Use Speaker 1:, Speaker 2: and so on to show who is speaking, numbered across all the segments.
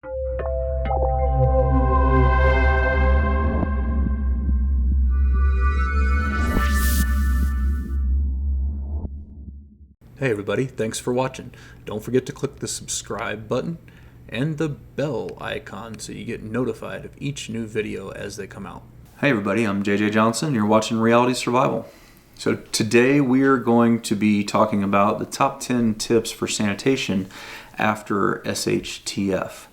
Speaker 1: Hey everybody, thanks for watching. Don't forget to click the subscribe button and the bell icon so you get notified of each new video as they come out. Hey everybody, I'm JJ Johnson. You're watching Reality Survival. So today we are going to be talking about the top 10 tips for sanitation after SHTF.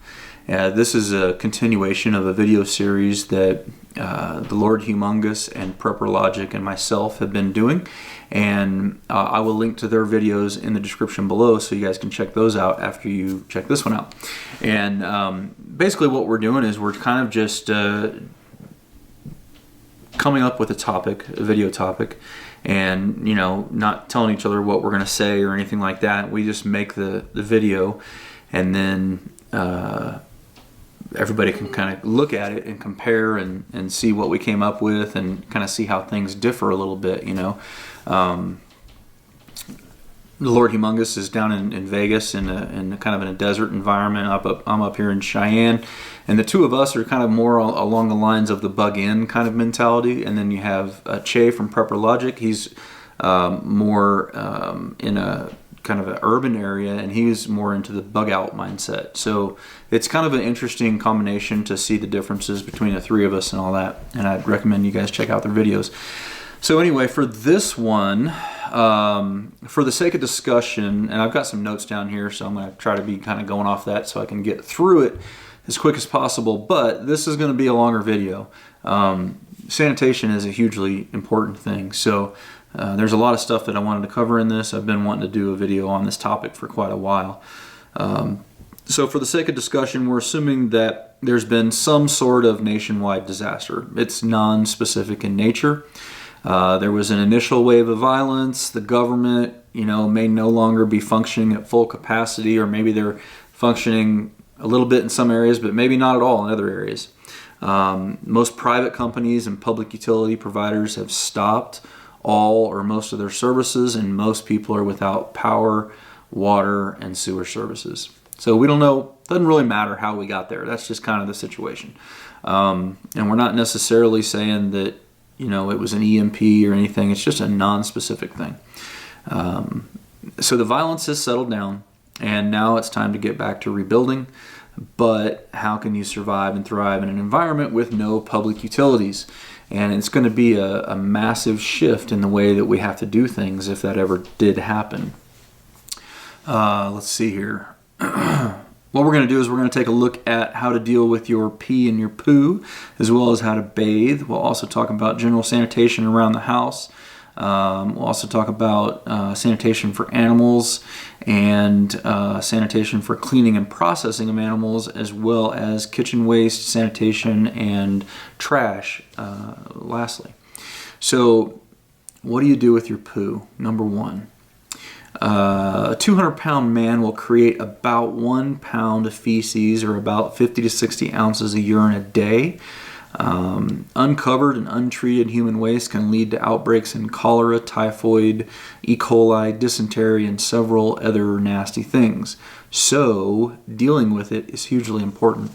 Speaker 1: This is a continuation of a video series that the Lord Humongous and Prepper Logic and myself have been doing, and I will link to their videos in the description below so you guys can check those out after you check this one out. And basically what we're doing is we're kind of just coming up with a topic, a video topic, and not telling each other what we're going to say or anything like that. We just make the video, and then everybody can kind of look at it and compare and see what we came up with and kind of see how things differ a little bit, The Lord Humongous is down in Vegas in kind of in a desert environment. I'm up here in Cheyenne, and the two of us are kind of more along the lines of the bug-in kind of mentality. And then you have Che from Prepper Logic. He's more in a kind of an urban area, and he's more into the bug-out mindset. So it's kind of an interesting combination to see the differences between the three of us and all that. And I'd recommend you guys check out their videos. So anyway, for this one, for the sake of discussion, and I've got some notes down here, so I'm going to try to be kind of going off that so I can get through it as quick as possible, but this is going to be a longer video. Sanitation is a hugely important thing, so there's a lot of stuff that I wanted to cover in this. I've been wanting to do a video on this topic for quite a while. So for the sake of discussion, we're assuming that there's been some sort of nationwide disaster. It's non-specific in nature. There was an initial wave of violence. The government, may no longer be functioning at full capacity, or maybe they're functioning a little bit in some areas, but maybe not at all in other areas. Most private companies and public utility providers have stopped all or most of their services, and most people are without power, water, and sewer services. So we don't know, doesn't really matter how we got there. That's just kind of the situation. And we're not necessarily saying that, it was an EMP or anything. It's just a non-specific thing. So the violence has settled down, and now it's time to get back to rebuilding. But how can you survive and thrive in an environment with no public utilities? And it's going to be a massive shift in the way that we have to do things if that ever did happen. Let's see here. What we're going to do is we're going to take a look at how to deal with your pee and your poo, as well as how to bathe. We'll also talk about general sanitation around the house. We'll also talk about sanitation for animals and sanitation for cleaning and processing of animals, as well as kitchen waste, sanitation, and trash, lastly. So what do you do with your poo? Number one. A 200-pound man will create about 1 pound of feces, or about 50 to 60 ounces of urine a day. Uncovered and untreated human waste can lead to outbreaks in cholera, typhoid, E. coli, dysentery, and several other nasty things. So dealing with it is hugely important.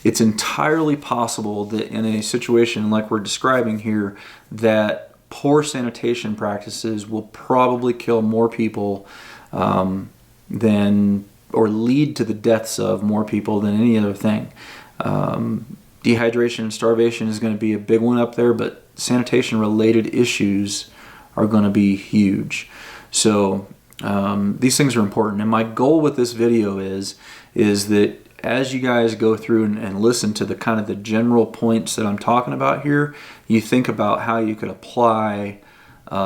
Speaker 1: It's entirely possible that in a situation like we're describing here, that poor sanitation practices will probably kill more people than, or lead to the deaths of more people than any other thing. Dehydration and starvation is going to be a big one up there, but sanitation related issues are going to be huge. So these things are important, and my goal with this video is that as you guys go through and listen to the kind of the general points that I'm talking about here, you think about how you could apply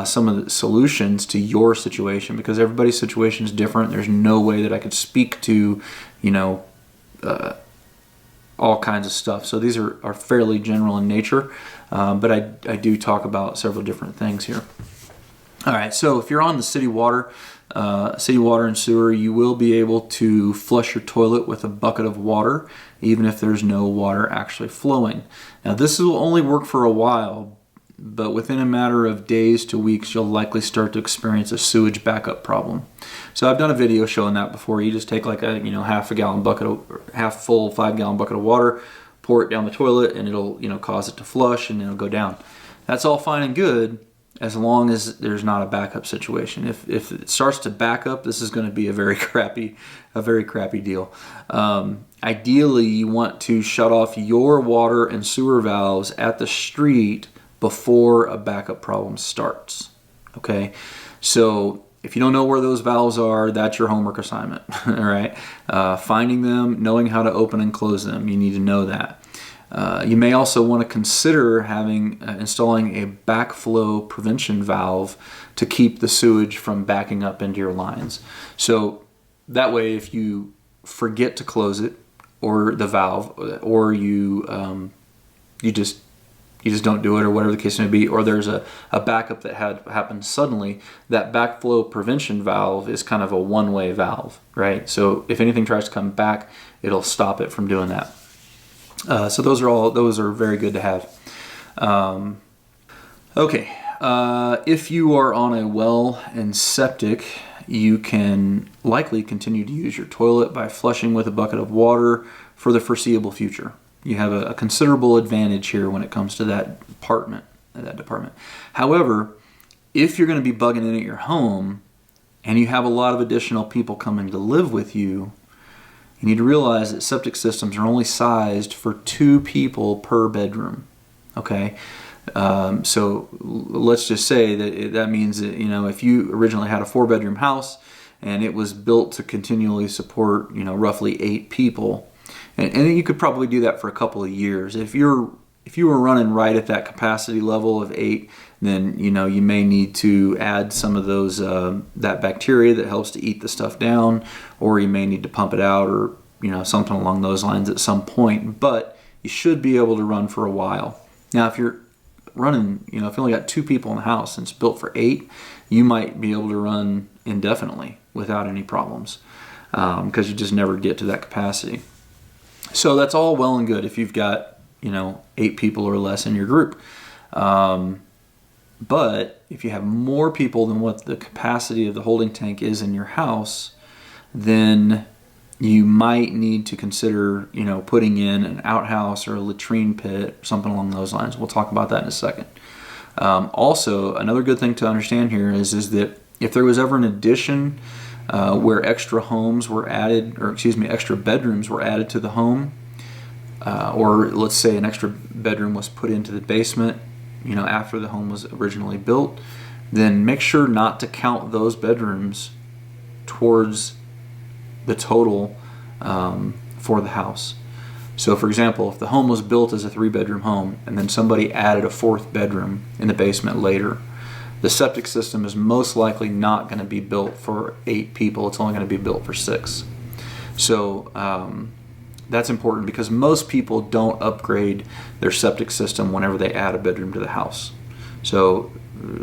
Speaker 1: some of the solutions to your situation, because everybody's situation is different. There's no way that I could speak to, all kinds of stuff. So these are fairly general in nature, but I do talk about several different things here. All right, so if you're on the city water and sewer, you will be able to flush your toilet with a bucket of water, even if there's no water actually flowing. Now this will only work for a while, but within a matter of days to weeks, you'll likely start to experience a sewage backup problem. So I've done a video showing that before. You just take like a half full 5 gallon bucket of water, pour it down the toilet, and it'll cause it to flush and it'll go down. That's all fine and good as long as there's not a backup situation. If it starts to back up, this is going to be a very crappy deal. Ideally, you want to shut off your water and sewer valves at the street before a backup problem starts. Okay, so if you don't know where those valves are, that's your homework assignment. All right, finding them, knowing how to open and close them, you need to know that. You may also want to consider installing a backflow prevention valve to keep the sewage from backing up into your lines. So that way, if you forget to close it, or the valve, or you just don't do it, or whatever the case may be, or there's a backup that had happened suddenly, that backflow prevention valve is kind of a one-way valve, right? So if anything tries to come back, it'll stop it from doing that. So those are very good to have. Okay, if you are on a well and septic, you can likely continue to use your toilet by flushing with a bucket of water for the foreseeable future. You have a considerable advantage here when it comes to that department. However, if you're going to be bugging in at your home and you have a lot of additional people coming to live with you, you need to realize that septic systems are only sized for 2 people per bedroom. Okay, so let's just say that means that if you originally had a 4-bedroom house and it was built to continually support roughly 8 people, and you could probably do that for a couple of years. If you were running right at that capacity level of 8, then you may need to add some of those that bacteria that helps to eat the stuff down, or you may need to pump it out, or something along those lines at some point. But you should be able to run for a while. Now, if you're running, if you only got 2 people in the house and it's built for 8, you might be able to run indefinitely without any problems, because you just never get to that capacity. So that's all well and good if you've got 8 people or less in your group. But if you have more people than what the capacity of the holding tank is in your house, then you might need to consider, putting in an outhouse or a latrine pit, something along those lines. We'll talk about that in a second. Also, another good thing to understand here is that if there was ever an addition where extra bedrooms were added to the home, or let's say an extra bedroom was put into the basement, after the home was originally built, then make sure not to count those bedrooms towards the total for the house. So for example, if the home was built as a 3-bedroom home and then somebody added a 4th bedroom in the basement later, the septic system is most likely not going to be built for 8 people. It's only going to be built for 6. So that's important, because most people don't upgrade their septic system whenever they add a bedroom to the house. So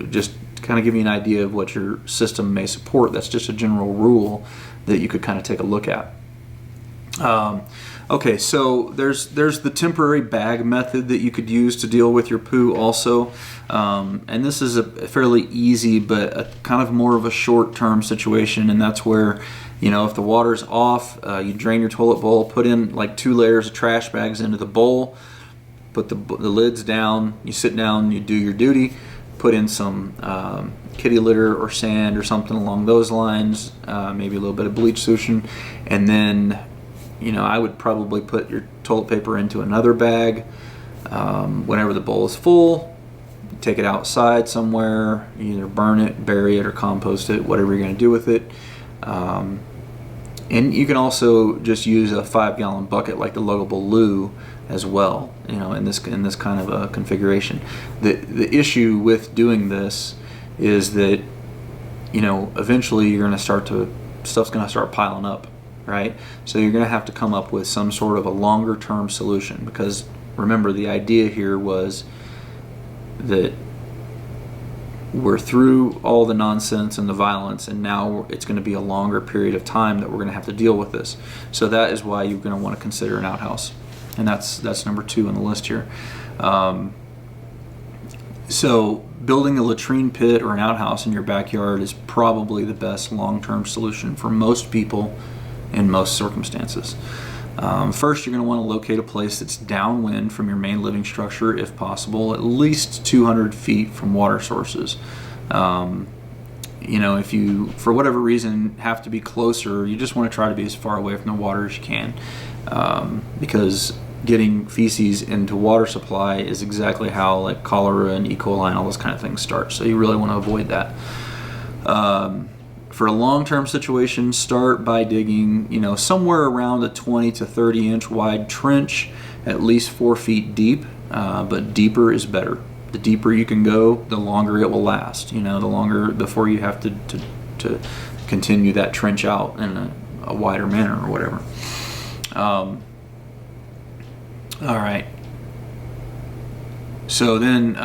Speaker 1: just to kind of give you an idea of what your system may support, that's just a general rule that you could kind of take a look at. Okay, so there's the temporary bag method that you could use to deal with your poo also. And this is a fairly easy but a kind of more of a short-term situation, and that's where, if the water's off, you drain your toilet bowl, put in like 2 layers of trash bags into the bowl, put the lids down, you sit down, you do your duty, put in some kitty litter or sand or something along those lines, maybe a little bit of bleach solution, and then I would probably put your toilet paper into another bag. Whenever the bowl is full, take it outside somewhere, either burn it, bury it, or compost it, whatever you're going to do with it. And you can also just use a 5-gallon bucket like the luggable loo as well, in this kind of a configuration. The issue with doing this is that eventually you're going to stuff's going to start piling up, right? So you're going to have to come up with some sort of a longer term solution, because remember, the idea here was that we're through all the nonsense and the violence, and now it's going to be a longer period of time that we're going to have to deal with this. So that is why you're going to want to consider an outhouse, and that's number 2 on the list here. So building a latrine pit or an outhouse in your backyard is probably the best long-term solution for most people in most circumstances. First, you're going to want to locate a place that's downwind from your main living structure, if possible, at least 200 feet from water sources. If you, for whatever reason, have to be closer, you just want to try to be as far away from the water as you can, because getting feces into water supply is exactly how like cholera and E. coli and all those kind of things start. So you really want to avoid that. For a long-term situation, start by digging, somewhere around a 20 to 30 inch wide trench, at least 4 feet deep, but deeper is better. The deeper you can go, the longer it will last. The longer before you have to continue that trench out in a wider manner or whatever. All right. So then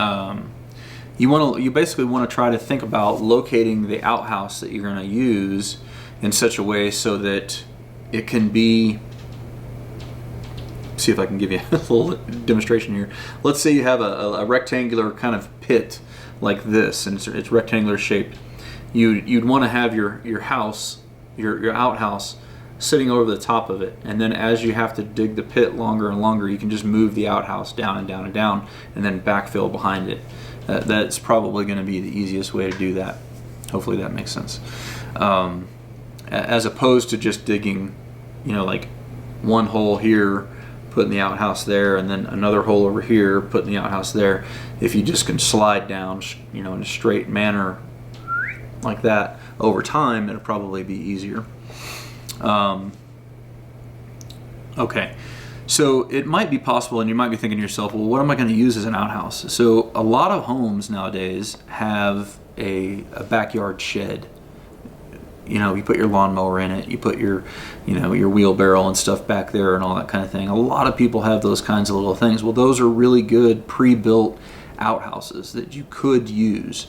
Speaker 1: you basically want to try to think about locating the outhouse that you're going to use in such a way so that it can be. See if I can give you a little demonstration here. Let's say you have a rectangular kind of pit like this, and it's rectangular shaped. You'd want to have your house, your outhouse, sitting over the top of it, and then as you have to dig the pit longer and longer, you can just move the outhouse down and down and down, and then backfill behind it. That's probably going to be the easiest way to do that. Hopefully that makes sense. As opposed to just digging, like one hole here, putting the outhouse there, and then another hole over here, putting the outhouse there. If you just can slide down, in a straight manner like that over time, it'll probably be easier. Okay, so it might be possible, and you might be thinking to yourself, well, what am I going to use as an outhouse? So a lot of homes nowadays have a backyard shed. You put your lawnmower in it, you put your wheelbarrow and stuff back there and all that kind of thing. A lot of people have those kinds of little things. Well, those are really good pre-built outhouses that you could use.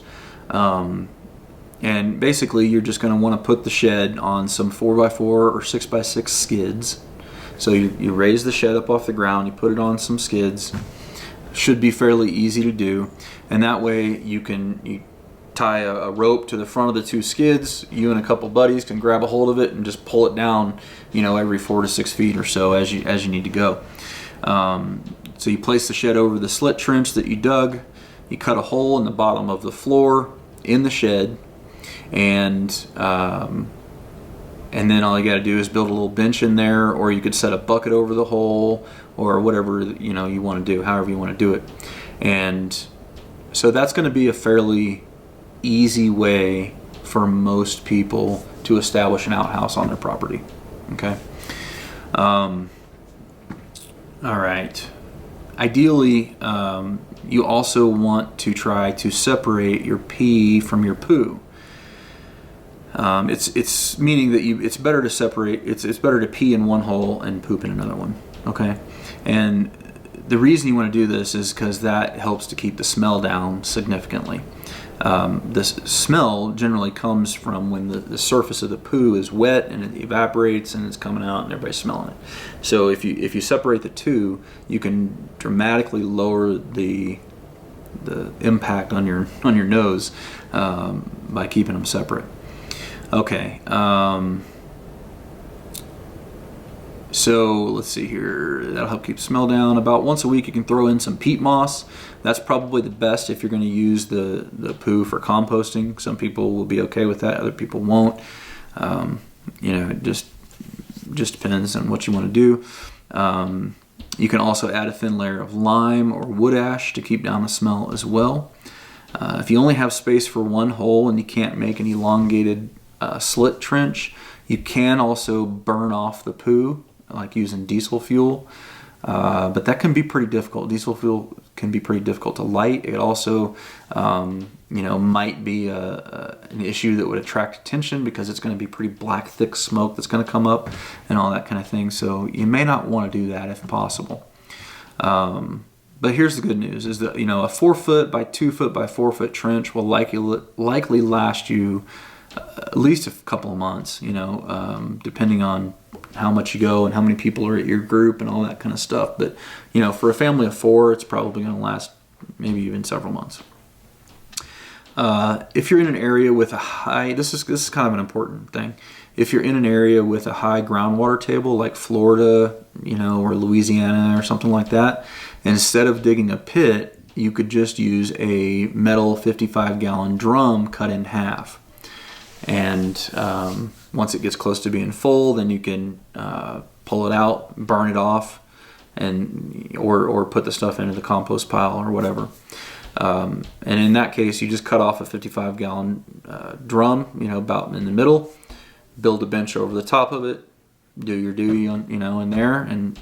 Speaker 1: And basically, you're just going to want to put the shed on some 4x4 or 6x6 skids. So you raise the shed up off the ground, you put it on some skids. Should be fairly easy to do. And that way you tie a rope to the front of the two skids. You and a couple buddies can grab a hold of it and just pull it down, every 4 to 6 feet or so as you need to go. So you place the shed over the slit trench that you dug. You cut a hole in the bottom of the floor in the shed. And then all you got to do is build a little bench in there, or you could set a bucket over the hole, or whatever you want to do, however you want to do it. And so that's going to be a fairly easy way for most people to establish an outhouse on their property. Okay. All right. Ideally, you also want to try to separate your pee from your poo. It's meaning that it's better to separate. It's better to pee in one hole and poop in another one. Okay, and the reason you want to do this is because that helps to keep the smell down significantly. This smell generally comes from when the surface of the poo is wet and it evaporates and it's coming out and everybody's smelling it. So if you separate the two, you can dramatically lower the impact on your nose by keeping them separate. Okay, so let's see here. That'll help keep the smell down. About once a week you can throw in some peat moss. That's probably the best if you're going to use the poo for composting. Some people will be okay with that, other people won't. It just depends on what you want to do. You can also add a thin layer of lime or wood ash to keep down the smell as well. If you only have space for one hole and you can't make an elongated slit trench, you can also burn off the poo, like using diesel fuel, but that can be pretty difficult. Diesel fuel can be pretty difficult to light. It also, might be an issue that would attract attention because it's going to be pretty black, thick smoke that's going to come up and all that kind of thing. So you may not want to do that if possible. But here's the good news: is that a 4 foot by 2 foot by 4 foot trench will likely last you at least a couple of months, depending on how much you go and how many people are at your group and all that kind of stuff. But, for a family of 4, it's probably going to last maybe even several months. If you're in an area with a high, this is kind of an important thing. If you're in an area with a high groundwater table, like Florida, or Louisiana or something like that, instead of digging a pit, you could just use a metal 55-gallon drum cut in half. And once it gets close to being full, then you can pull it out, burn it off, and or put the stuff into the compost pile or whatever. And in that case, you just cut off a 55-gallon drum, about in the middle, build a bench over the top of it, do your duty on, in there, and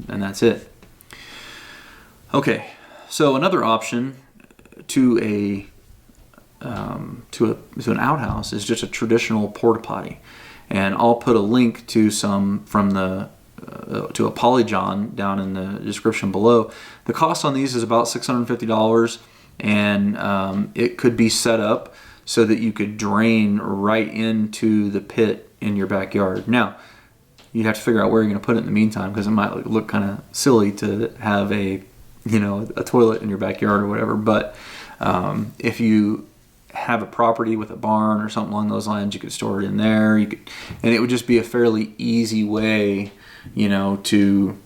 Speaker 1: that's it. Okay, so another option to an outhouse is just a traditional porta potty, and I'll put a link to some from to a Polygon down in the description below. The cost on these is about $650, and it could be set up so that you could drain right into the pit in your backyard. Now, you'd have to figure out where you're going to put it in the meantime, because it might look kind of silly to have a toilet in your backyard or whatever. But if you have a property with a barn or something along those lines, you could store it in there. And it would just be a fairly easy way, to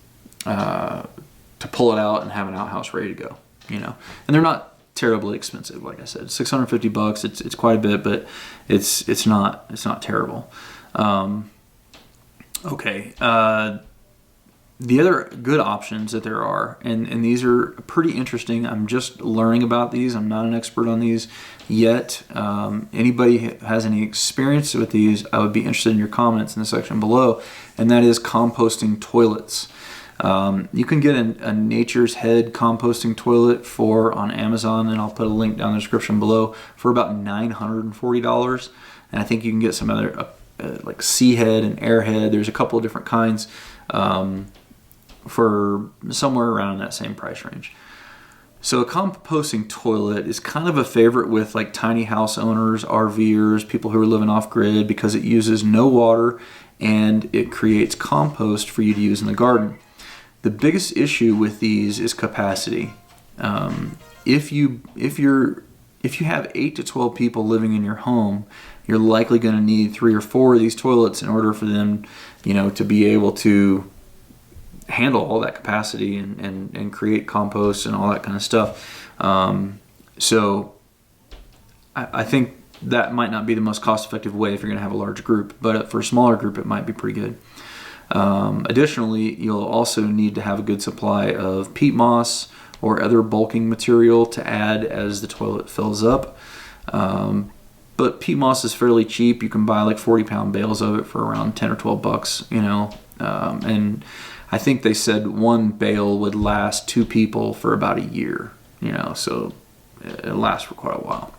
Speaker 1: pull it out and have an outhouse ready to go. And they're not terribly expensive, like I said, $650. It's quite a bit, but it's not terrible. Okay. The other good options that there are, and these are pretty interesting. I'm just learning about these. I'm not an expert on these yet. Anybody has any experience with these, I would be interested in your comments in the section below, and that is composting toilets. You can get a Nature's Head composting toilet on Amazon, and I'll put a link down in the description below, for about $940. And I think you can get some other like Sea Head and Airhead. There's a couple of different kinds for somewhere around that same price range. So a composting toilet is kind of a favorite with like tiny house owners, RVers, people who are living off grid, because it uses no water and it creates compost for you to use in the garden. The biggest issue with these is capacity. If you have 8 to 12 people living in your home, you're likely going to need 3 or 4 of these toilets in order for them, to be able to handle all that capacity and create compost and all that kind of stuff. So I think that might not be the most cost-effective way if you're going to have a large group, but for a smaller group, it might be pretty good. Additionally, you'll also need to have a good supply of peat moss or other bulking material to add as the toilet fills up. But peat moss is fairly cheap. You can buy like 40-pound bales of it for around 10 or 12 bucks, and I think they said one bale would last 2 people for about a year, so it lasts for quite a while.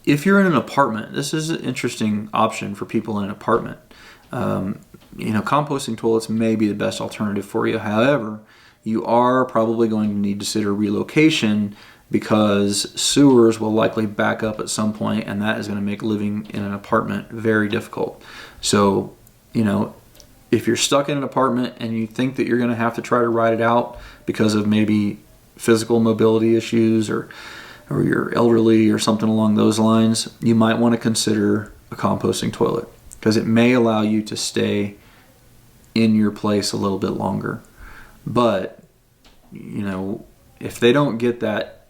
Speaker 1: If you're in an apartment, this is an interesting option for people in an apartment. Composting toilets may be the best alternative for you. However, you are probably going to need to consider relocation, because sewers will likely back up at some point, and that is going to make living in an apartment very difficult. So, if you're stuck in an apartment and you think that you're going to have to try to ride it out because of maybe physical mobility issues or you're elderly or something along those lines, you might want to consider a composting toilet, because it may allow you to stay in your place a little bit longer. But, if they don't get that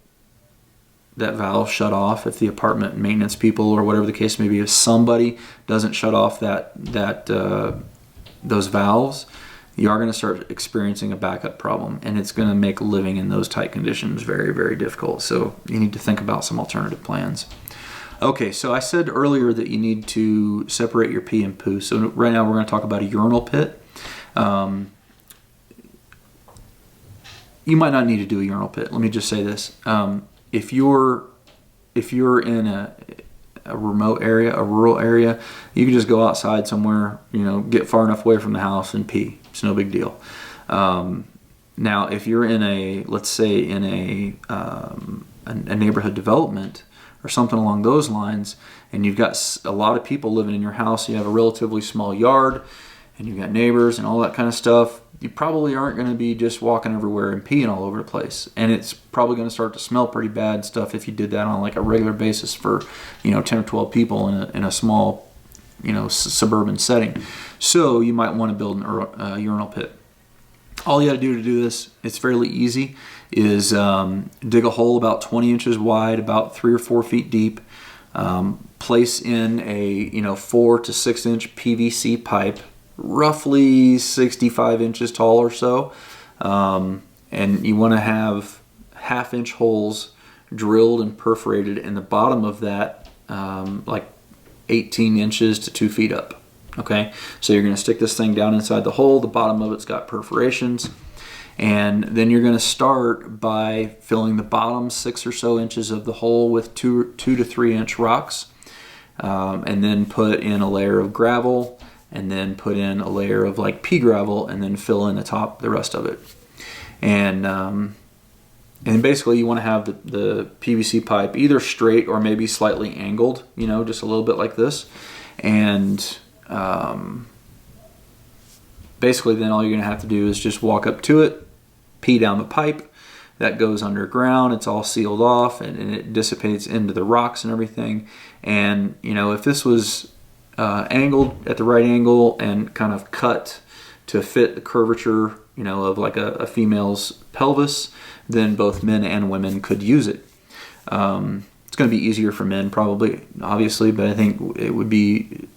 Speaker 1: valve shut off, if the apartment maintenance people or whatever the case may be, if somebody doesn't shut off those valves, you are going to start experiencing a backup problem, and it's going to make living in those tight conditions very, very difficult. So you need to think about some alternative plans. Okay, so I said earlier that you need to separate your pee and poo. So right now we're going to talk about a urinal pit. You might not need to do a urinal pit. Let me just say this. If you're in a remote area, a rural area, you can just go outside somewhere, get far enough away from the house and pee. It's no big deal. Now, if you're in let's say in a neighborhood development or something along those lines, and you've got a lot of people living in your house, you have a relatively small yard, and you've got neighbors and all that kind of stuff, you probably aren't going to be just walking everywhere and peeing all over the place. And it's probably going to start to smell pretty bad and stuff if you did that on like a regular basis for, 10 or 12 people in a small, suburban setting. So you might want to build a urinal pit. All you got to do this, it's fairly easy, is dig a hole about 20 inches wide, about 3 or 4 feet deep. Place in a 4 to 6 inch PVC pipe, roughly 65 inches tall or so, and you want to have 1/2 inch holes drilled and perforated in the bottom of that, like 18 inches to 2 feet up. Okay, so you're going to stick this thing down inside the hole. The bottom of it's got perforations, and then you're going to start by filling the bottom 6 or so inches of the hole with 2 to 3 inch rocks, and then put in a layer of gravel, and then put in a layer of like pea gravel, and then fill in the rest of it. And basically you want to have the PVC pipe either straight or maybe slightly angled, just a little bit like this. And basically then all you're going to have to do is just walk up to it, pee down the pipe. That goes underground. It's all sealed off, and it dissipates into the rocks and everything. And if this was angled at the right angle and kind of cut to fit the curvature, of like a female's pelvis, then both men and women could use it. It's going to be easier for men probably, obviously, but I think it would be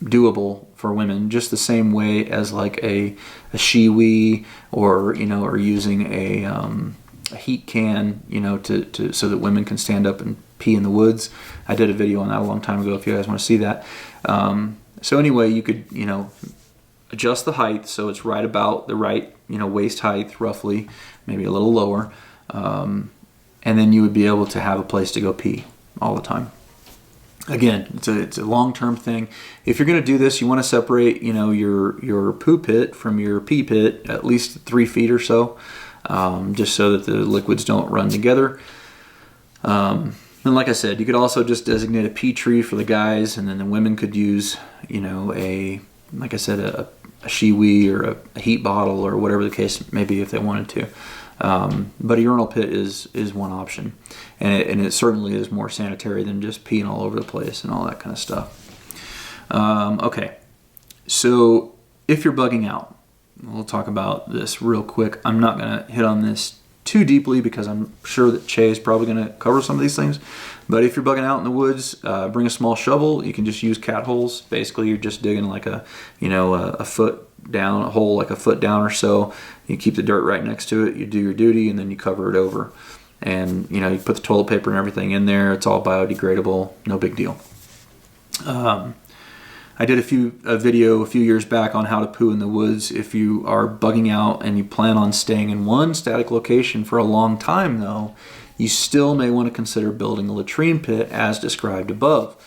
Speaker 1: doable for women just the same way as like a shiwi or using a heat can, to so that women can stand up and pee in the woods. I did a video on that a long time ago if you guys want to see that. So anyway, you could, adjust the height so it's right about the right, waist height roughly, maybe a little lower. And then you would be able to have a place to go pee all the time. Again, it's a long-term thing. If you're going to do this, you want to separate, your poo pit from your pee pit at least 3 feet or so, just so that the liquids don't run together. And like I said, you could also just designate a pee tree for the guys, and then the women could use, a shiwi or a heat bottle or whatever the case may be if they wanted to. But a urinal pit is one option, and it certainly is more sanitary than just peeing all over the place and all that kind of stuff. Okay, so if you're bugging out, we'll talk about this real quick. I'm not going to hit on this too deeply because I'm sure that Che is probably going to cover some of these things. But if you're bugging out in the woods, bring a small shovel. You can just use cat holes. Basically, you're just digging like a foot down, a hole like a foot down or so. You keep the dirt right next to it. You do your duty, and then you cover it over. And you put the toilet paper and everything in there. It's all biodegradable. No big deal. I did a video a few years back on how to poo in the woods. If you are bugging out and you plan on staying in one static location for a long time, though, you still may want to consider building a latrine pit as described above.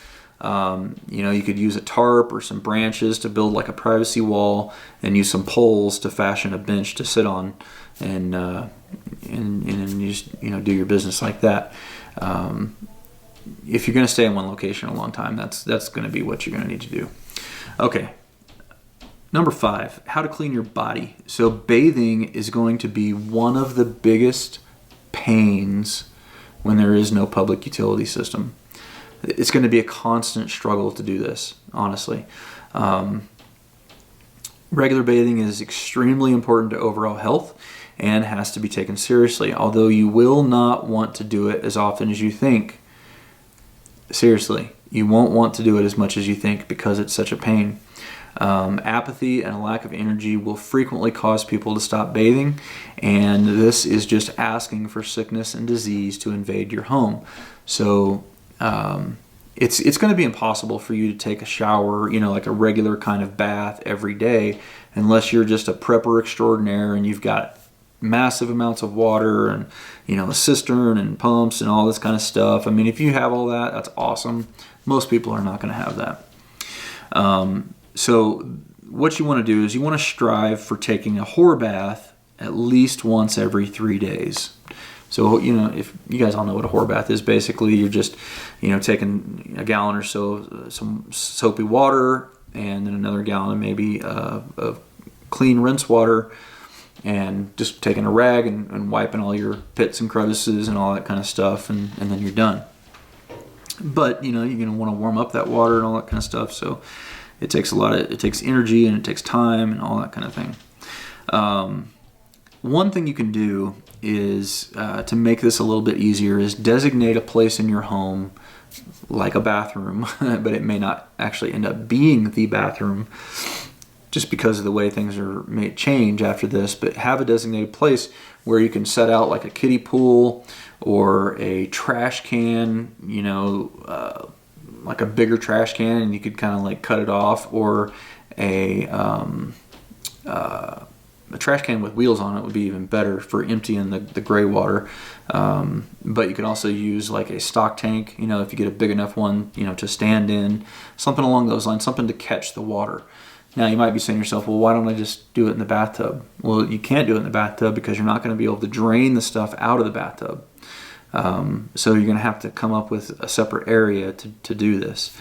Speaker 1: You could use a tarp or some branches to build like a privacy wall, and use some poles to fashion a bench to sit on, and you just do your business like that. If you're going to stay in one location a long time, that's going to be what you're going to need to do. Okay. Number 5, how to clean your body. So bathing is going to be one of the biggest pains when there is no public utility system. It's going to be a constant struggle to do this, honestly. Regular bathing is extremely important to overall health and has to be taken seriously, although you will not want to do it as often as you think. Seriously, you won't want to do it as much as you think because it's such a pain. Apathy and a lack of energy will frequently cause people to stop bathing, and this is just asking for sickness and disease to invade your home. So it's going to be impossible for you to take a shower, like a regular kind of bath every day, unless you're just a prepper extraordinaire and you've got massive amounts of water and a cistern and pumps and all this kind of stuff. I mean, if you have all that, that's awesome. Most people are not going to have that. So what you want to do is you want to strive for taking a whore bath at least once every 3 days. So, if you guys all know what a whore bath is, basically you're just, taking a gallon or so, some soapy water, and then another gallon maybe of clean rinse water, and just taking a rag and wiping all your pits and crevices and all that kind of stuff, and then you're done. But you're going to want to warm up that water and all that kind of stuff, so it takes it takes energy and it takes time and all that kind of thing. One thing you can do is to make this a little bit easier is designate a place in your home like a bathroom, but it may not actually end up being the bathroom just because of the way things may change after this, but have a designated place where you can set out like a kiddie pool or a trash can, like a bigger trash can, and you could kind of like cut it off, or a trash can with wheels on it would be even better for emptying the gray water. But you can also use like a stock tank, if you get a big enough one, to stand in, something along those lines, something to catch the water. Now you might be saying to yourself, well, why don't I just do it in the bathtub? Well, you can't do it in the bathtub because you're not going to be able to drain the stuff out of the bathtub. So you're going to have to come up with a separate area to do this.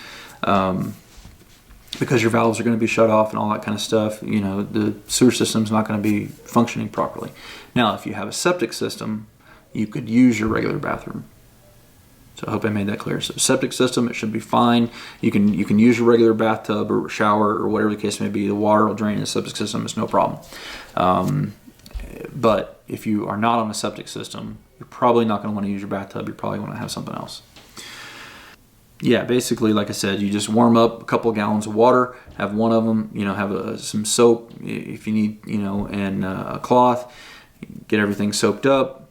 Speaker 1: Because your valves are going to be shut off and all that kind of stuff, the sewer system's not going to be functioning properly. Now, if you have a septic system, you could use your regular bathroom. So I hope I made that clear. So septic system, it should be fine. You can use your regular bathtub or shower or whatever the case may be. The water will drain in the septic system. It's no problem. But if you are not on a septic system, you're probably not going to want to use your bathtub. You're probably going to have something else. Yeah, basically, like I said, you just warm up a couple of gallons of water, have one of them, have some soap if you need, and a cloth, get everything soaked up.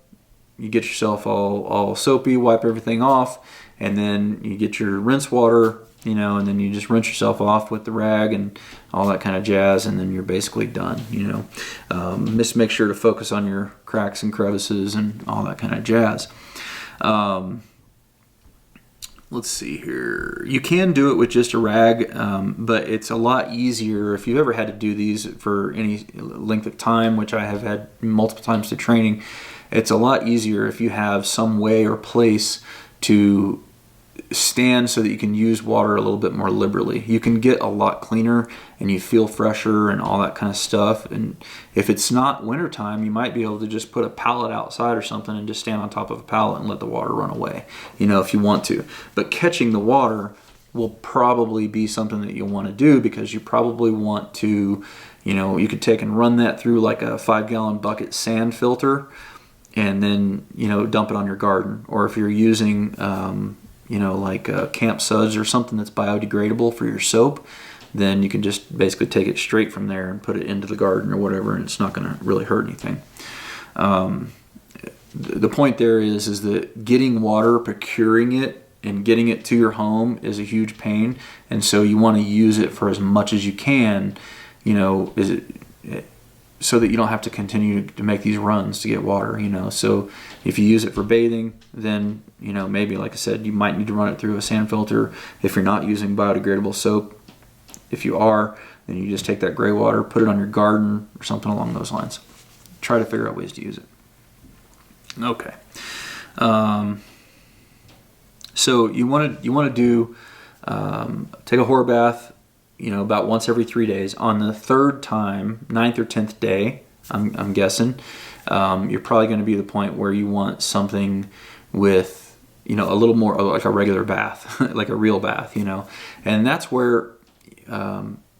Speaker 1: You get yourself all soapy, wipe everything off, and then you get your rinse water, and then you just rinse yourself off with the rag and all that kind of jazz, and then you're basically done, Just make sure to focus on your cracks and crevices and all that kind of jazz. Let's see here. You can do it with just a rag, but it's a lot easier if you've ever had to do these for any length of time, which I have had multiple times to training. It's a lot easier if you have some way or place to stand so that you can use water a little bit more liberally. You can get a lot cleaner and you feel fresher and all that kind of stuff. And if it's not wintertime, you might be able to just put a pallet outside or something and just stand on top of a pallet and let the water run away, if you want to. But catching the water will probably be something that you'll want to do, because you probably want to, you could take and run that through like a 5-gallon bucket sand filter, and then, dump it on your garden. Or if you're using, like camp suds or something that's biodegradable for your soap, then you can just basically take it straight from there and put it into the garden or whatever, and it's not going to really hurt anything. The point there is that getting water, procuring it, and getting it to your home is a huge pain, and so you want to use it for as much as you can, so that you don't have to continue to make these runs to get water, So if you use it for bathing, then, maybe, like I said, you might need to run it through a sand filter if you're not using biodegradable soap. If you are, then you just take that gray water, put it on your garden or something along those lines. Try to figure out ways to use it. Okay. So you want to do, take a horror bath, about once every 3 days. On the third time, 9th or 10th day, I'm guessing, you're probably going to be the point where you want something with, a little more like a regular bath, like a real bath, and that's where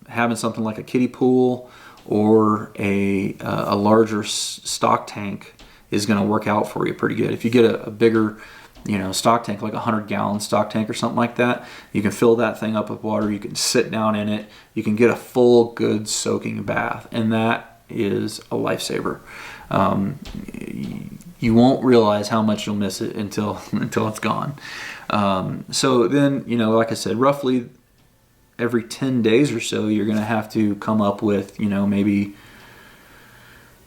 Speaker 1: having something like a kiddie pool or a larger stock tank is going to work out for you pretty good. If you get a bigger stock tank, like a 100-gallon stock tank or something like that, you can fill that thing up with water, you can sit down in it, you can get a full good soaking bath, and that is a lifesaver. You won't realize how much you'll miss it until it's gone. So then, like I said, roughly every 10 days or so, you're going to have to come up with, maybe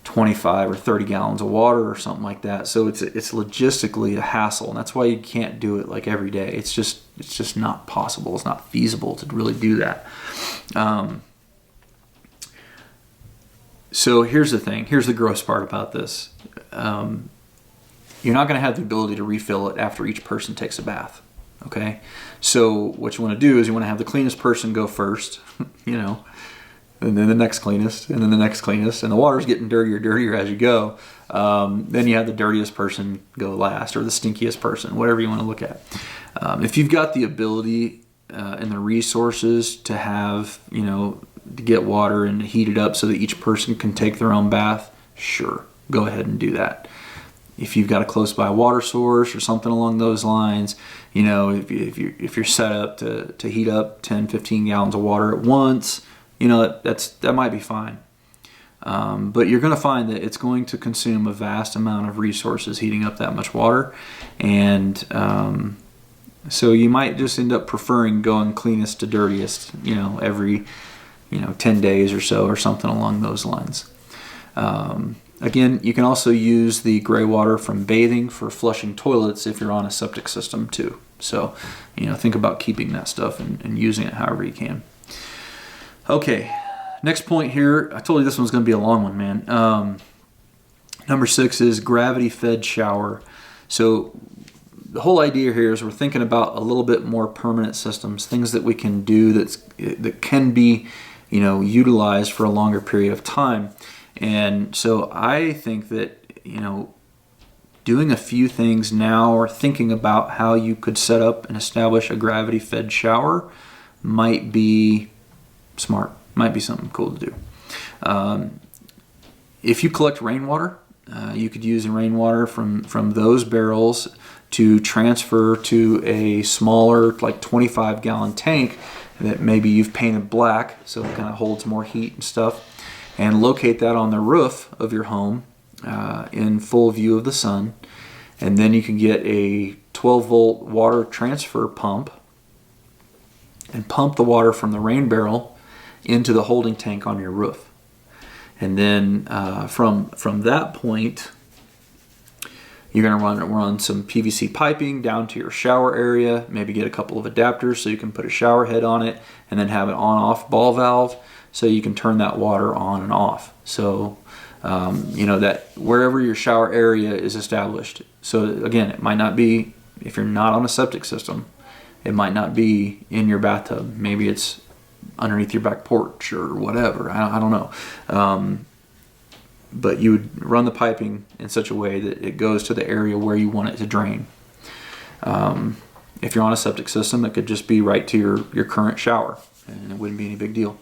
Speaker 1: 25 or 30 gallons of water or something like that. So it's logistically a hassle, and that's why you can't do it like every day. It's just not possible. It's not feasible to really do that. So here's the thing. Here's the gross part about this. You're not going to have the ability to refill it after each person takes a bath. Okay, so what you want to do is you want to have the cleanest person go first, you know, and then the next cleanest, and then the next cleanest, and the water's getting dirtier as you go. Then you have the dirtiest person go last, or the stinkiest person, whatever you want to look at. If you've got the ability and the resources to have, you know, to get water and heat it up so that each person can take their own bath, sure, go ahead and do that. If you've got a close by water source or something along those lines, you know, if you're set up to heat up 10, 15 gallons of water at once, you know, that might be fine. But you're going to find that it's going to consume a vast amount of resources heating up that much water. And so you might just end up preferring going cleanest to dirtiest, you know, every, 10 days or so, or something along those lines. Again, you can also use the gray water from bathing for flushing toilets if you're on a septic system too. So, think about keeping that stuff and using it however you can. Okay, next point here. I told you this one's going to be a long one, man. Number 6 is gravity-fed shower. So the whole idea here is we're thinking about a little bit more permanent systems, things that we can do that can be, utilized for a longer period of time. And so I think that, doing a few things now or thinking about how you could set up and establish a gravity-fed shower might be smart, might be something cool to do. If you collect rainwater, you could use the rainwater from those barrels to transfer to a smaller, like 25-gallon tank that maybe you've painted black so it kind of holds more heat and stuff, and locate that on the roof of your home in full view of the sun. And then you can get a 12-volt water transfer pump and pump the water from the rain barrel into the holding tank on your roof. And then from that point, you're going to run some PVC piping down to your shower area, maybe get a couple of adapters so you can put a shower head on it, and then have an on-off ball valve so you can turn that water on and off. So, that wherever your shower area is established. So again, it might not be, if you're not on a septic system, it might not be in your bathtub. Maybe it's underneath your back porch or whatever. I don't know. But you would run the piping in such a way that it goes to the area where you want it to drain. If you're on a septic system, it could just be right to your current shower, and it wouldn't be any big deal.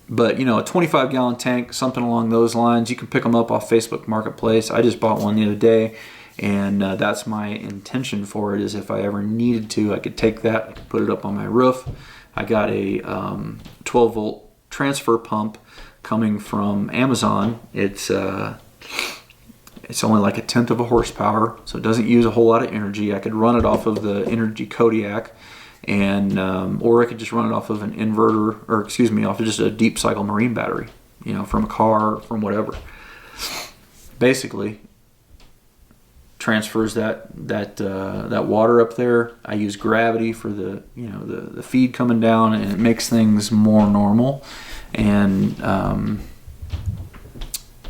Speaker 1: But a 25-gallon tank, something along those lines, you can pick them up off Facebook Marketplace. I just bought one the other day, and that's my intention for it, is if I ever needed to, I could take that, I could put it up on my roof. I got a 12-volt transfer pump coming from Amazon. It's only like 1/10 of a horsepower, so it doesn't use a whole lot of energy. I could run it off of the Energy Kodiak, and or I could just run it off of an inverter, or off of just a deep cycle marine battery, from a car, from whatever. Basically, transfers that water up there. I use gravity for the the feed coming down, and it makes things more normal. And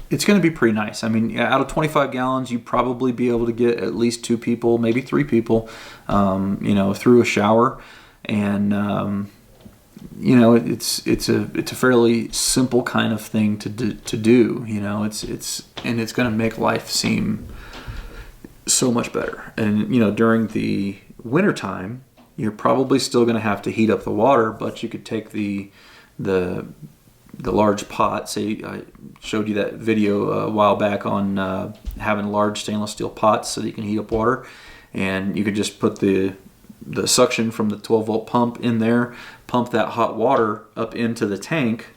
Speaker 1: it's going to be pretty nice. I mean, out of 25 gallons, you'd probably be able to get at least 2 people, maybe 3 people, through a shower. And it's a fairly simple kind of thing to do. It's going to make life seem so much better. And during the wintertime, you're probably still going to have to heat up the water, but you could take the large pot. Say I showed you that video a while back on having large stainless steel pots so that you can heat up water, and you could just put the suction from the 12-volt pump in there, pump that hot water up into the tank,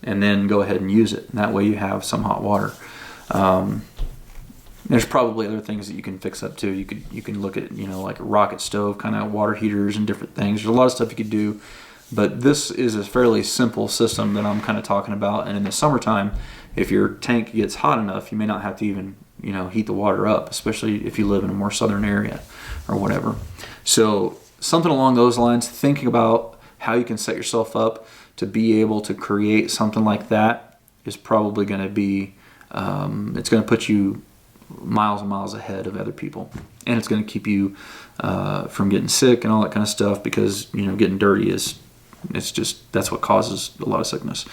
Speaker 1: and then go ahead and use it. And that way you have some hot water. There's probably other things that you can fix up too. You can look at like a rocket stove kind of water heaters and different things. There's a lot of stuff you could do. But this is a fairly simple system that I'm kind of talking about. And in the summertime, if your tank gets hot enough, you may not have to even, heat the water up, especially if you live in a more southern area or whatever. So something along those lines, thinking about how you can set yourself up to be able to create something like that is probably going to be, it's going to put you miles and miles ahead of other people. And it's going to keep you from getting sick and all that kind of stuff, because getting dirty that's what causes a lot of sickness.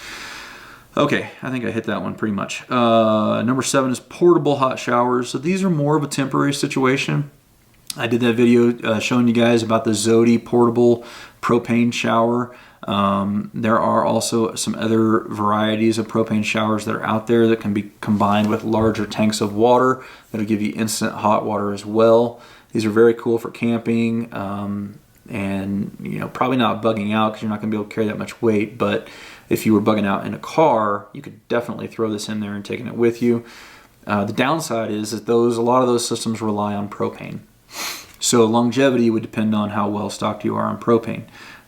Speaker 1: Okay, I think I hit that one pretty much. Number 7 is portable hot showers. So these are more of a temporary situation. I did that video showing you guys about the Zodi portable propane shower. There are also some other varieties of propane showers that are out there that can be combined with larger tanks of water that'll give you instant hot water as well. These are very cool for camping, and probably not bugging out, because you're not going to be able to carry that much weight. But if you were bugging out in a car, you could definitely throw this in there and taking it with you. The downside is that a lot of those systems rely on propane. So longevity would depend on how well stocked you are on propane.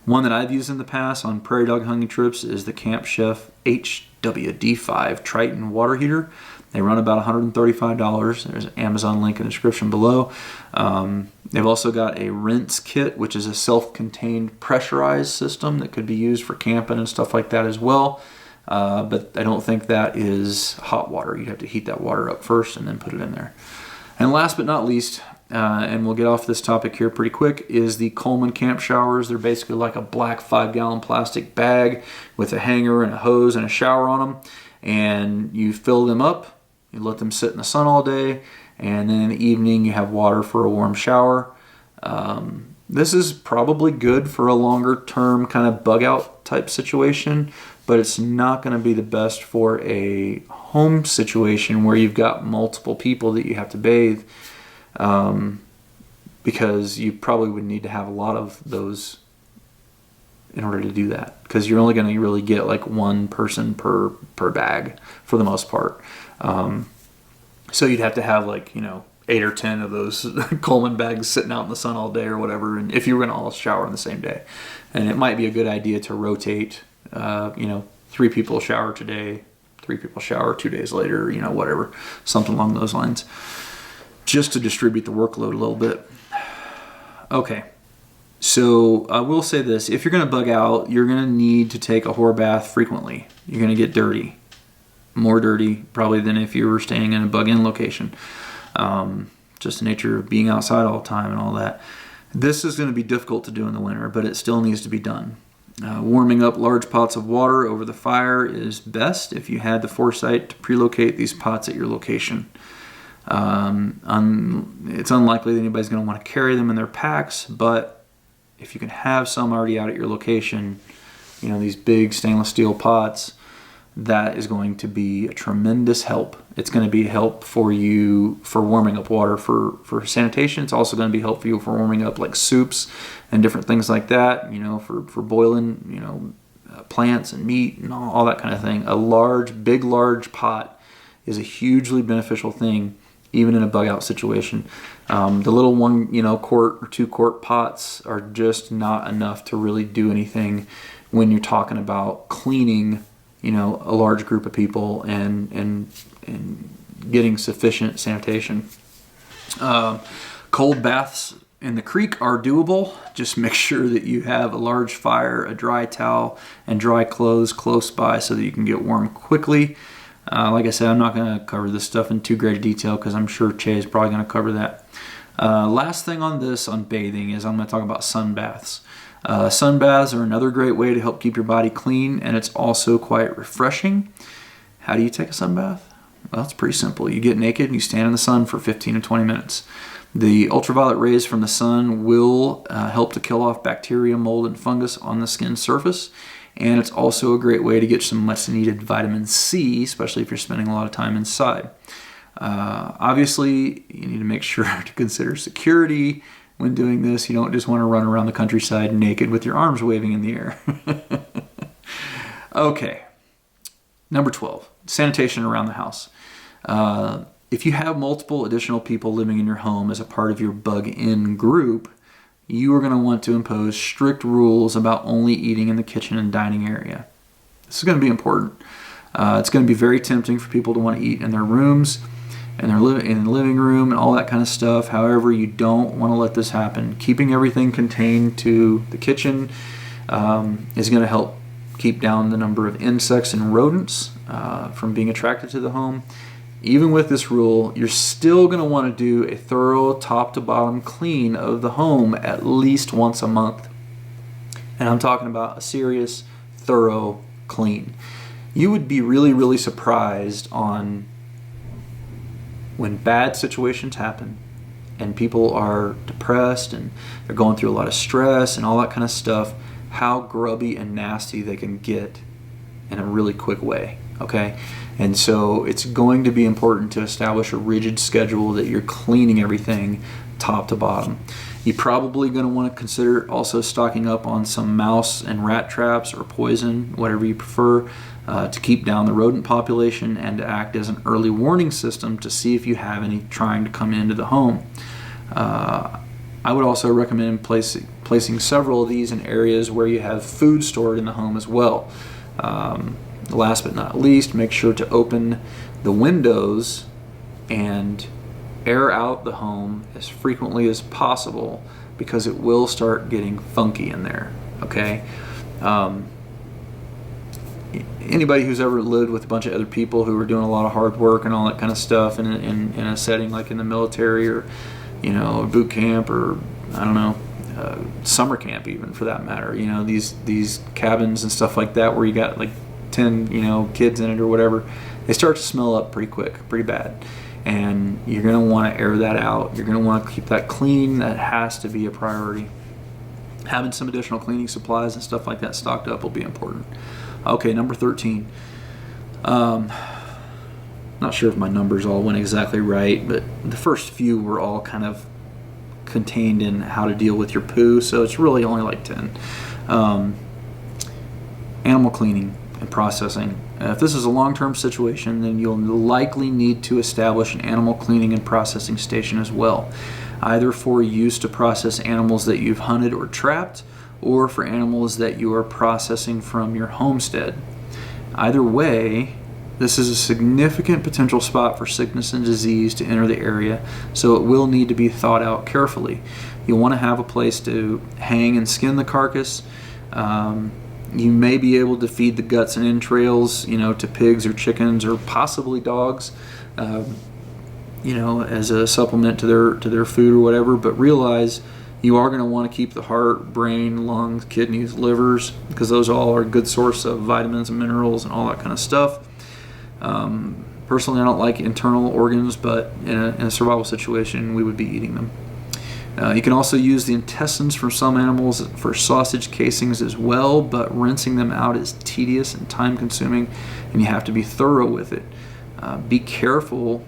Speaker 1: One that I've used in the past on prairie dog hunting trips is the Camp Chef HWD5 Triton water heater. They run about $135. There's an Amazon link in the description below. They've also got a rinse kit, which is a self-contained pressurized system that could be used for camping and stuff like that as well. But I don't think that is hot water. You'd have to heat that water up first and then put it in there. And last but not least, and we'll get off this topic here pretty quick, is the Coleman camp showers. They're basically like a black 5-gallon plastic bag with a hanger and a hose and a shower on them. And you fill them up, you let them sit in the sun all day, and then in the evening you have water for a warm shower. This is probably good for a longer term kind of bug out type situation, but it's not going to be the best for a home situation where you've got multiple people that you have to bathe, because you probably would need to have a lot of those in order to do that, because you're only going to really get like one person per bag for the most part. So you'd have to have 8 or 10 of those Coleman bags sitting out in the sun all day or whatever, and if you were going to all shower on the same day. And it might be a good idea to rotate, 3 people shower today, 3 people shower 2 days later, whatever, something along those lines, just to distribute the workload a little bit. Okay, so I will say this: if you're going to bug out, you're going to need to take a whore bath frequently. You're going to get dirty, more dirty probably than if you were staying in a bug-in location. Just the nature of being outside all the time and all that. This is going to be difficult to do in the winter, but it still needs to be done. Warming up large pots of water over the fire is best if you had the foresight to pre-locate these pots at your location. It's unlikely that anybody's going to want to carry them in their packs, but if you can have some already out at your location, these big stainless steel pots, that is going to be a tremendous help. It's going to be a help for you for warming up water for sanitation. It's also going to be help for you for warming up like soups and different things like that, for boiling, plants and meat and all that kind of thing. A big large pot is a hugely beneficial thing, even in a bug out situation. The little 1 quart or 2 quart pots are just not enough to really do anything when you're talking about cleaning a large group of people and getting sufficient sanitation. Cold baths in the creek are doable. Just make sure that you have a large fire, a dry towel, and dry clothes close by so that you can get warm quickly. Like I said, I'm not going to cover this stuff in too great a detail because I'm sure Che is probably going to cover that. Last thing on bathing is I'm going to talk about sun baths. Sun baths are another great way to help keep your body clean, and it's also quite refreshing. How do you take a sun bath? Well, it's pretty simple. You get naked and you stand in the sun for 15 to 20 minutes. The ultraviolet rays from the sun will help to kill off bacteria, mold, and fungus on the skin surface, and it's also a great way to get some much needed vitamin C, especially if you're spending a lot of time inside. Obviously, you need to make sure to consider security when doing this. You don't just want to run around the countryside naked with your arms waving in the air. Okay, number 12, sanitation around the house. If you have multiple additional people living in your home as a part of your bug-in group, you are going to want to impose strict rules about only eating in the kitchen and dining area. This is going to be important. It's going to be very tempting for people to want to eat in their rooms and in the living room and all that kind of stuff. However, you don't want to let this happen. Keeping everything contained to the kitchen is going to help keep down the number of insects and rodents from being attracted to the home. even with this rule, you're still going to want to do a thorough top to bottom clean of the home at least once a month. And I'm talking about a serious, thorough clean. You would be really, really surprised on when bad situations happen and people are depressed and they're going through a lot of stress and all that kind of stuff, how grubby and nasty they can get in a really quick way, okay? And so it's going to be important to establish a rigid schedule that you're cleaning everything top to bottom. You're probably going to want to consider also stocking up on some mouse and rat traps or poison, whatever you prefer, to keep down the rodent population and to act as an early warning system to see if you have any trying to come into the home. I would also recommend placing several of these in areas where you have food stored in the home as well. Last but not least, make sure to open the windows and air out the home as frequently as possible because it will start getting funky in there, okay? Anybody who's ever lived with a bunch of other people who are doing a lot of hard work and all that kind of stuff in a setting like in the military or, you know, boot camp or, I don't know, summer camp even for that matter, you know, these cabins and stuff like that where you got like 10, you know, kids in it or whatever, they start to smell up pretty quick, pretty bad. And you're going to want to air that out. You're going to want to keep that clean. That has to be a priority. Having some additional cleaning supplies and stuff like that stocked up will be important. Okay, number 13. Not sure if my numbers all went exactly right, but the first few were all kind of contained in how to deal with your poo, so it's really only like 10. Animal cleaning and processing. If this is a long-term situation, then you'll likely need to establish an animal cleaning and processing station as well, either for use to process animals that you've hunted or trapped, or for animals that you are processing from your homestead. Either way, this is a significant potential spot for sickness and disease to enter the area, so it will need to be thought out carefully. You'll want to have a place to hang and skin the carcass. You may be able to feed the guts and entrails, you know, to pigs or chickens or possibly dogs, you know, as a supplement to their food or whatever. But realize you are going to want to keep the heart, brain, lungs, kidneys, livers, because those all are a good source of vitamins and minerals and all that kind of stuff. Personally, I don't like internal organs, but in a survival situation, we would be eating them. You can also use the intestines from some animals for sausage casings as well, but rinsing them out is tedious and time consuming, and you have to be thorough with it. Be careful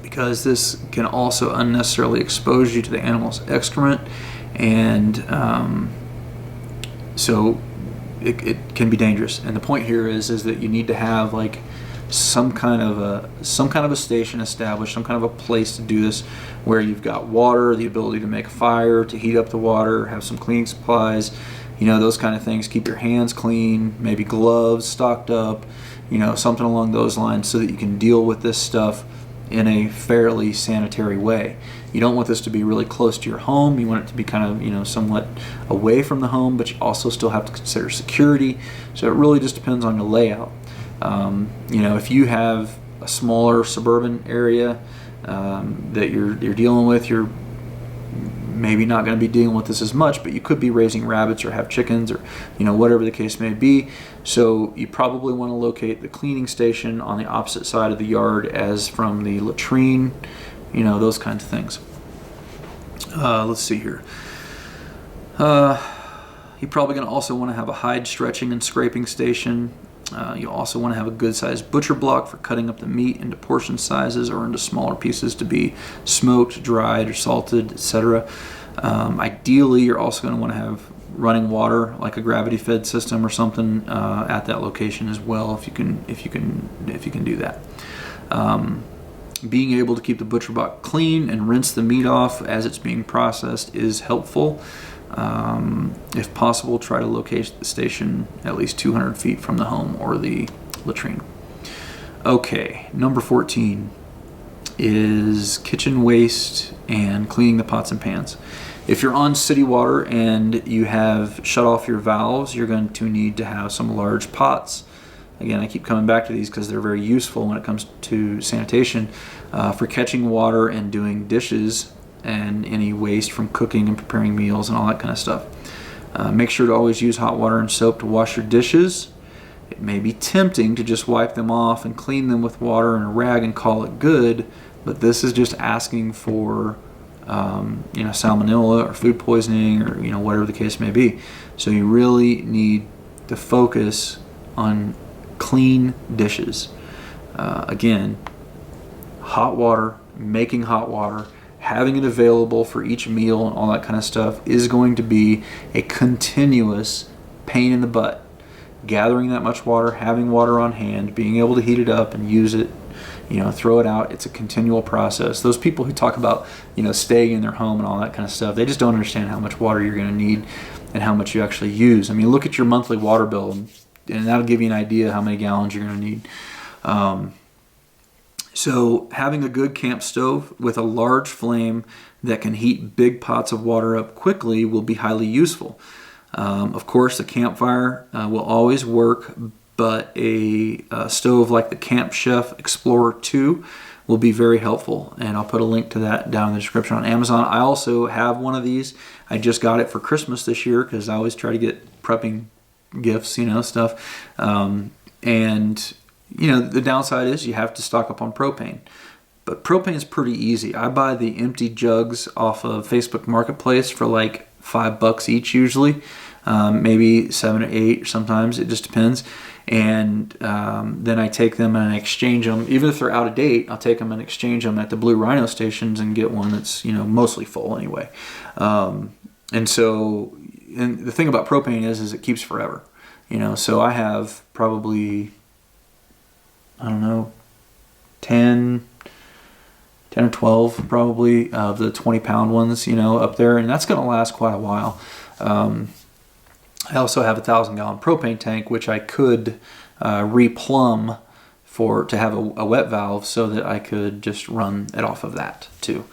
Speaker 1: because this can also unnecessarily expose you to the animal's excrement, and so it can be dangerous. And the point here is that you need to have like some kind of a station established, some kind of a place to do this, where you've got water, the ability to make a fire, to heat up the water, have some cleaning supplies, you know, those kind of things. Keep your hands clean, maybe gloves stocked up, you know, something along those lines, so that you can deal with this stuff in a fairly sanitary way. You don't want this to be really close to your home. You want it to be kind of, you know, somewhat away from the home, but you also still have to consider security. So it really just depends on your layout. You know, if you have a smaller suburban area that you're dealing with, you're maybe not going to be dealing with this as much, but you could be raising rabbits or have chickens or, you know, whatever the case may be. So you probably want to locate the cleaning station on the opposite side of the yard as from the latrine, you know, those kinds of things. Let's see here. You're probably going to also want to have a hide stretching and scraping station. You also want to have a good sized butcher block for cutting up the meat into portion sizes or into smaller pieces to be smoked, dried, or salted, etc. Ideally, you're also going to want to have running water, like a gravity fed system or something, at that location as well, if you can do that. Being able to keep the butcher block clean and rinse the meat off as it's being processed is helpful. If possible, try to locate the station at least 200 feet from the home or the latrine. Okay, number 14 is kitchen waste and cleaning the pots and pans. If you're on city water and you have shut off your valves, you're going to need to have some large pots again, I keep coming back to these because they're very useful when it comes to sanitation, for catching water and doing dishes and any waste from cooking and preparing meals and all that kind of stuff. Make sure to always use hot water and soap to wash your dishes. It may be tempting to just wipe them off and clean them with water and a rag and call it good, but this is just asking for salmonella or food poisoning or whatever the case may be. So you really need to focus on clean dishes. Again, hot water, making hot water, having it available for each meal and all that kind of stuff is going to be a continuous pain in the butt. Gathering that much water, having water on hand, being able to heat it up and use it, throw it out, it's a continual process. Those people who talk about, staying in their home and all that kind of stuff, they just don't understand how much water you're going to need and how much you actually use. I mean, look at your monthly water bill and that'll give you an idea how many gallons you're going to need. So having a good camp stove with a large flame that can heat big pots of water up quickly will be highly useful. Of course, the campfire will always work, but a stove like the Camp Chef Explorer 2 will be very helpful, and I'll put a link to that down in the description on Amazon. I also have one of these. I just got it for Christmas this year because I always try to get prepping gifts, stuff. The downside is you have to stock up on propane. But propane is pretty easy. I buy the empty jugs off of Facebook Marketplace for like $5 each usually, maybe 7 or 8 sometimes, it just depends. And then I take them and I exchange them. Even if they're out of date, I'll take them and exchange them at the Blue Rhino stations and get one that's mostly full anyway. And the thing about propane is it keeps forever. So I have probably 10 or 12 probably of the 20-pound ones, up there, and that's going to last quite a while. I also have a 1,000-gallon propane tank, which I could replumb to have a wet valve so that I could just run it off of that too,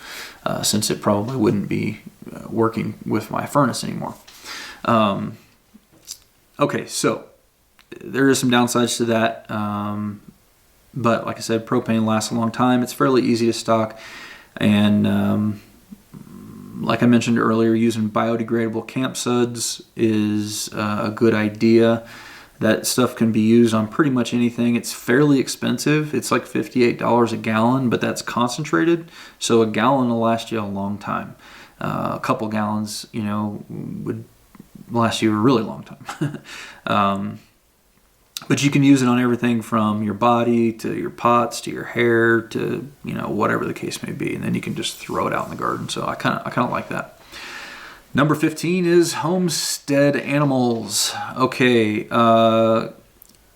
Speaker 1: since it probably wouldn't be working with my furnace anymore. Okay, so there is some downsides to that. But like I said, propane lasts a long time. It's fairly easy to stock. And like I mentioned earlier, using biodegradable camp suds is a good idea. That stuff can be used on pretty much anything. It's fairly expensive. It's like $58 a gallon, but that's concentrated. So a gallon will last you a long time. A couple gallons, would last you a really long time. But you can use it on everything from your body to your pots to your hair to whatever the case may be, and then you can just throw it out in the garden. So I kind of like that. Number 15 is Homestead Animals. Okay,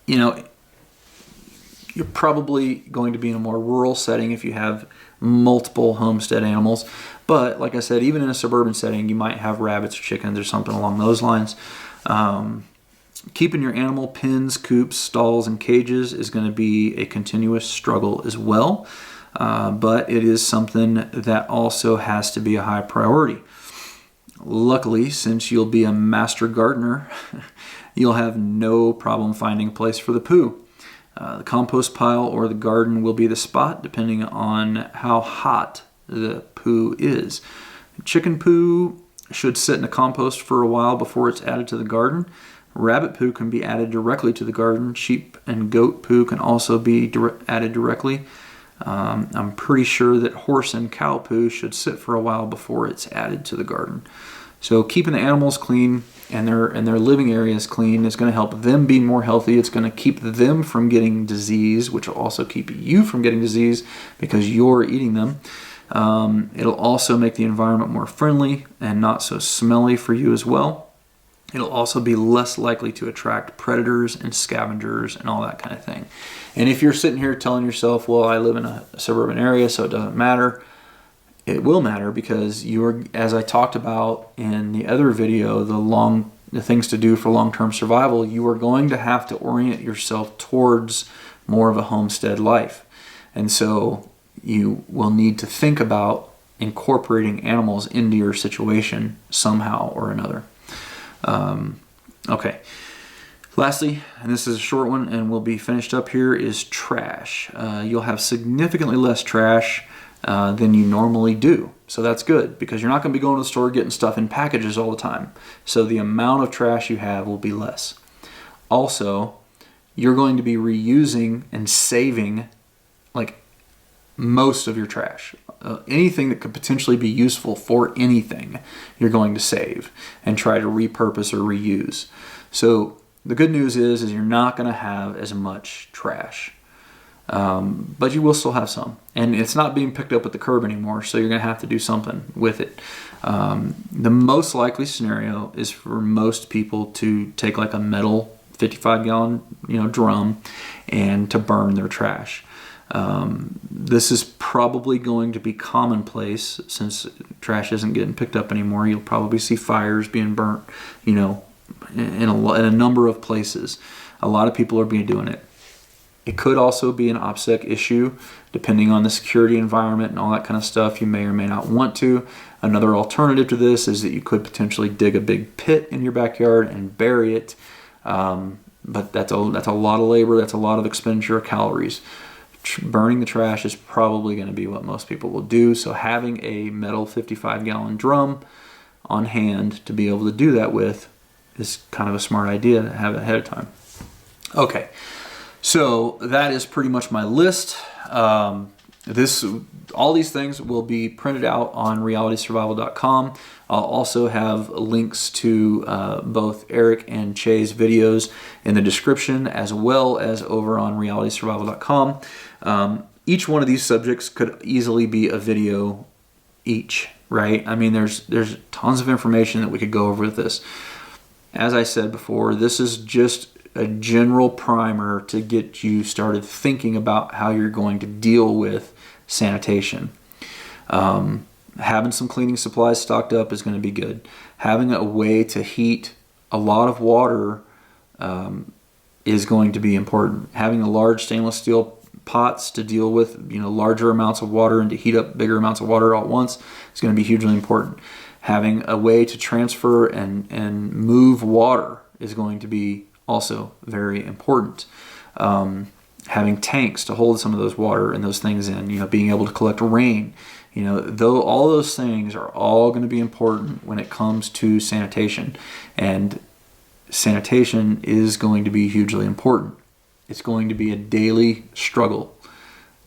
Speaker 1: you're probably going to be in a more rural setting if you have multiple homestead animals. But like I said, even in a suburban setting, you might have rabbits or chickens or something along those lines. Keeping your animal pens, coops, stalls, and cages is going to be a continuous struggle as well, but it is something that also has to be a high priority. Luckily, since you'll be a master gardener, you'll have no problem finding a place for the poo. The compost pile or the garden will be the spot depending on how hot the poo is. Chicken poo should sit in the compost for a while before it's added to the garden. Rabbit poo can be added directly to the garden. Sheep and goat poo can also be added directly. I'm pretty sure that horse and cow poo should sit for a while before it's added to the garden. So keeping the animals clean and their living areas clean is going to help them be more healthy. It's going to keep them from getting disease, which will also keep you from getting disease because you're eating them. It'll also make the environment more friendly and not so smelly for you as well. It'll also be less likely to attract predators and scavengers and all that kind of thing. And if you're sitting here telling yourself, well, I live in a suburban area, so it doesn't matter, it will matter because you're, as I talked about in the other video, the things to do for long-term survival, you are going to have to orient yourself towards more of a homestead life. And so you will need to think about incorporating animals into your situation somehow or another. Okay, Lastly, and this is a short one and we'll be finished up here, is trash. You'll have significantly less trash than you normally do. So that's good because you're not going to be going to the store getting stuff in packages all the time. So the amount of trash you have will be less. Also, you're going to be reusing and saving like most of your trash. Anything that could potentially be useful for anything, you're going to save and try to repurpose or reuse. So the good news is you're not going to have as much trash, but you will still have some. And it's not being picked up at the curb anymore, so you're going to have to do something with it. The most likely scenario is for most people to take like a metal 55-gallon drum and to burn their trash. This is probably going to be commonplace since trash isn't getting picked up anymore. You'll probably see fires being burnt, in a number of places. A lot of people are doing it. It could also be an OPSEC issue, depending on the security environment and all that kind of stuff. You may or may not want to. Another alternative to this is that you could potentially dig a big pit in your backyard and bury it. But that's a lot of labor. That's a lot of expenditure of calories. Burning the trash is probably going to be what most people will do. So having a metal 55-gallon drum on hand to be able to do that with is kind of a smart idea to have ahead of time. Okay, so that is pretty much my list. All these things will be printed out on realitysurvival.com. I'll also have links to both Eric and Che's videos in the description, as well as over on realitysurvival.com. Each one of these subjects could easily be a video each, right? I mean, there's tons of information that we could go over with this. As I said before, this is just a general primer to get you started thinking about how you're going to deal with sanitation. Having some cleaning supplies stocked up is going to be good. Having a way to heat a lot of water is going to be important. Having a large stainless steel pots to deal with larger amounts of water and to heat up bigger amounts of water all at once is going to be hugely important. Having a way to transfer and move water is going to be also very important. Having tanks to hold some of those water and those things in, being able to collect rain, though all those things are all going to be important when it comes to sanitation. And sanitation is going to be hugely important. It's going to be a daily struggle,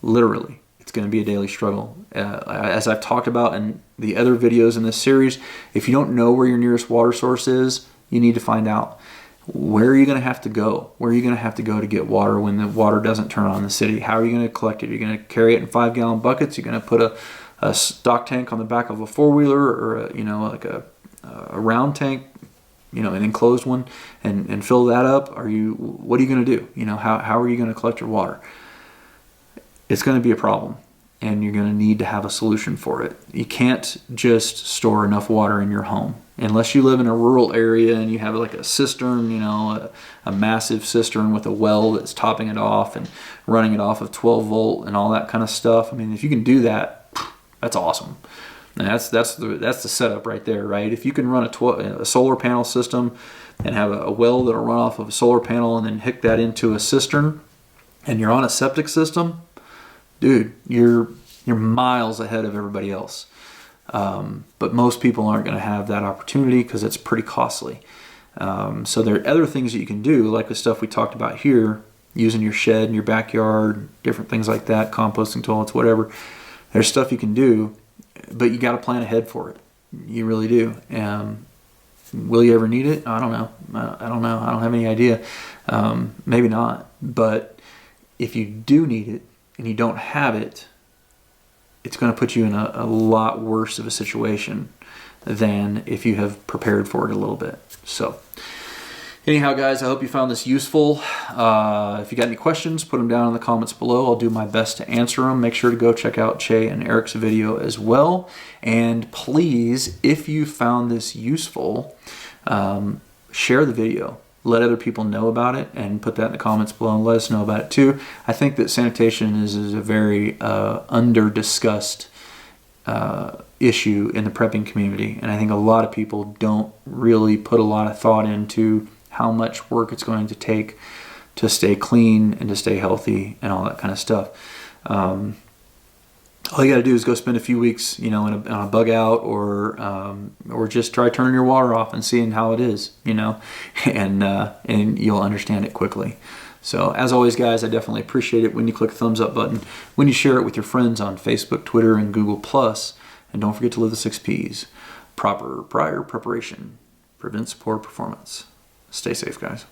Speaker 1: literally. It's going to be a daily struggle. As I've talked about in the other videos in this series, if you don't know where your nearest water source is, you need to find out. Where are you going to have to go? Where are you going to have to go to get water when the water doesn't turn on in the city? How are you going to collect it? You're going to carry it in 5-gallon buckets? You're going to put a stock tank on the back of a four-wheeler, or a round tank, an enclosed one, and fill that up? What are you going to do? How are you going to collect your water? It's going to be a problem, and you're going to need to have a solution for it. You can't just store enough water in your home. Unless you live in a rural area and you have like a cistern, a massive cistern with a well that's topping it off and running it off of 12 volt and all that kind of stuff. I mean, if you can do that, that's awesome. And that's the setup right there, right? If you can run a solar panel system and have a well that'll run off of a solar panel and then hook that into a cistern, and you're on a septic system, dude, you're miles ahead of everybody else. But most people aren't going to have that opportunity because it's pretty costly. So there are other things that you can do, like the stuff we talked about here, using your shed in your backyard, different things like that, composting toilets, whatever. There's stuff you can do, but you got to plan ahead for it. You really do. Will you ever need it? I don't know. I don't know. I don't have any idea. Maybe not. But if you do need it and you don't have it, it's going to put you in a lot worse of a situation than if you have prepared for it a little bit. So anyhow, guys, I hope you found this useful. If you got any questions, put them down in the comments below. I'll do my best to answer them. Make sure to go check out Che and Eric's video as well. And please, if you found this useful, share the video. Let other people know about it and put that in the comments below and let us know about it too. I think that sanitation is a very under-discussed issue in the prepping community. And I think a lot of people don't really put a lot of thought into how much work it's going to take to stay clean and to stay healthy and all that kind of stuff. All you got to do is go spend a few weeks, on a bug out, or just try turning your water off and seeing how it is, and you'll understand it quickly. So as always, guys, I definitely appreciate it when you click the thumbs up button, when you share it with your friends on Facebook, Twitter, and Google+. And don't forget to live the 6 Ps. Proper prior preparation prevents poor performance. Stay safe, guys.